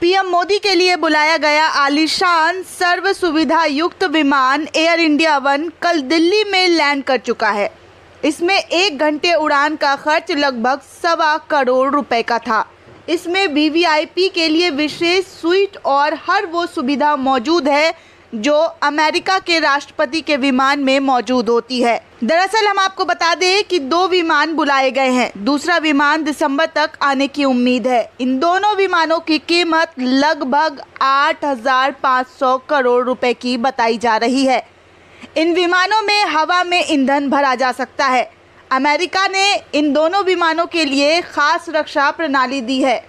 PM Modi के लिए बुलाया गया आलीशान सर्व सुविधा युक्त विमान एयर इंडिया वन कल दिल्ली में लैंड कर चुका है। इसमें 1 घंटे उड़ान का खर्च लगभग 1.25 करोड़ रुपए का था। इसमें वीवीआईपी के लिए विशेष स्वीट और हर वो सुविधा मौजूद है जो अमेरिका के राष्ट्रपति के विमान में मौजूद होती है। दरअसल हम आपको बता दें कि 2 विमान बुलाए गए हैं। दूसरा विमान दिसंबर तक आने की उम्मीद है। इन दोनों विमानों की कीमत लगभग 8,500 करोड़ रुपए की बताई जा रही है। इन विमानों में हवा में ईंधन भरा जा सकता है। अमेरिका ने इन दोनों विमानों के लिए खास रक्षा प्रणाली दी है।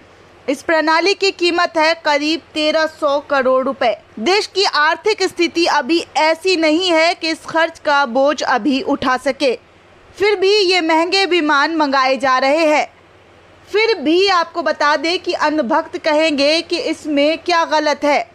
इस प्रणाली की कीमत है करीब 1,300 करोड़ रुपए। देश की आर्थिक स्थिति अभी ऐसी नहीं है कि इस खर्च का बोझ अभी उठा सके, फिर भी ये महंगे विमान मंगाए जा रहे हैं। फिर भी आपको बता दें कि अंधभक्त कहेंगे कि इसमें क्या गलत है।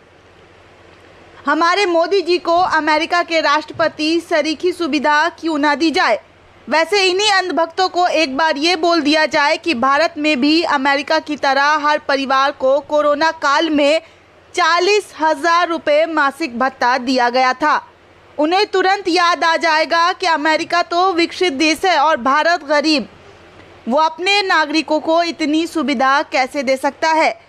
हमारे मोदी जी को अमेरिका के राष्ट्रपति सरीखी सुविधा क्यों ना दी जाए। वैसे इन्हीं अंधभक्तों को एक बार ये बोल दिया जाए कि भारत में भी अमेरिका की तरह हर परिवार को कोरोना काल में 40,000 रुपये मासिक भत्ता दिया गया था। उन्हें तुरंत याद आ जाएगा कि अमेरिका तो विकसित देश है और भारत गरीब। वो अपने नागरिकों को इतनी सुविधा कैसे दे सकता है।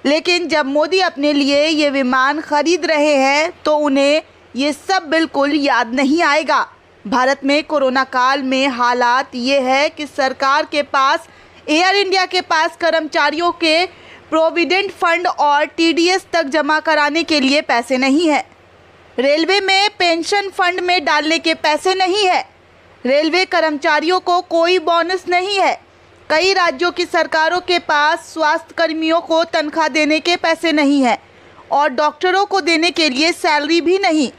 लेकिन जब मोदी अपने लिए ये विमान खरीद रहे हैं तो उन्हें ये सब बिल्कुल याद नहीं आएगा। भारत में कोरोना काल में हालात ये है कि सरकार के पास, एयर इंडिया के पास कर्मचारियों के प्रोविडेंट फंड और टीडीएस तक जमा कराने के लिए पैसे नहीं है। रेलवे में पेंशन फंड में डालने के पैसे नहीं है। रेलवे कर्मचारियों को कोई बोनस नहीं है। कई राज्यों की सरकारों के पास स्वास्थ्य कर्मियों को तनख्वाह देने के पैसे नहीं है और डॉक्टरों को देने के लिए सैलरी भी नहीं।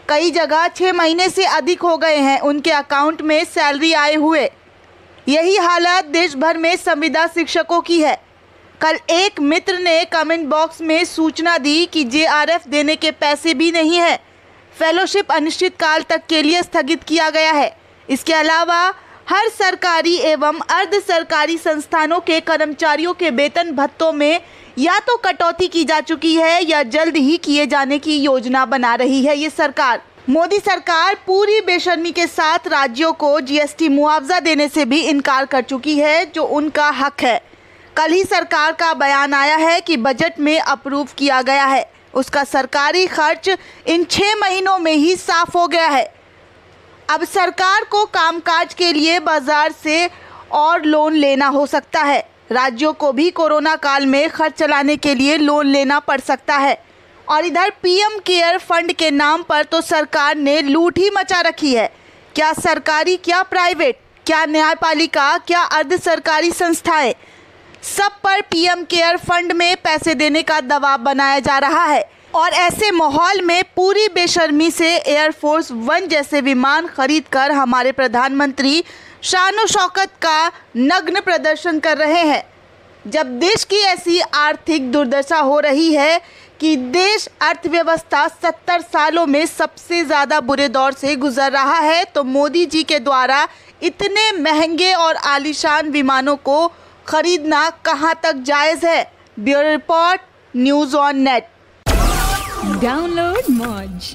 कई जगह 6 महीने से अधिक हो गए हैं उनके अकाउंट में सैलरी आए हुए। यही हालत देश भर में संविदा शिक्षकों की है। कल एक मित्र ने कमेंट बॉक्स में सूचना दी कि जेआरएफ देने के पैसे भी नहीं है। फेलोशिप अनिश्चित काल तक के लिए स्थगित किया गया है। इसके अलावा हर सरकारी एवं अर्ध सरकारी संस्थानों के कर्मचारियों के वेतन भत्तों में या तो कटौती की जा चुकी है या जल्द ही किए जाने की योजना बना रही है ये सरकार। मोदी सरकार पूरी बेशर्मी के साथ राज्यों को जीएसटी मुआवजा देने से भी इनकार कर चुकी है जो उनका हक है। कल ही सरकार का बयान आया है कि बजट में अप्रूव किया गया है। उसका सरकारी खर्च इन 6 महीनों में ही साफ हो गया है। अब सरकार को कामकाज के लिए बाजार से और लोन लेना हो सकता है। राज्यों को भी कोरोना काल में खर्च चलाने के लिए लोन लेना पड़ सकता है। और इधर पीएम केयर फंड के नाम पर तो सरकार ने लूट ही मचा रखी है। क्या सरकारी, क्या प्राइवेट, क्या न्यायपालिका, क्या अर्ध सरकारी संस्थाएं, सब पर पीएम केयर फंड में पैसे देने का दबाव बनाया जा रहा है। और ऐसे माहौल में पूरी बेशर्मी से एयरफोर्स 1 जैसे विमान खरीदकर हमारे प्रधानमंत्री शान और शौकत का नग्न प्रदर्शन कर रहे हैं। जब देश की ऐसी आर्थिक दुर्दशा हो रही है कि देश अर्थव्यवस्था 70 सालों में सबसे ज़्यादा बुरे दौर से गुजर रहा है, तो मोदी जी के द्वारा इतने महंगे और आलीशान विमानों को खरीदना कहां तक जायज़ है। Bureau report, news on net. Download Moj.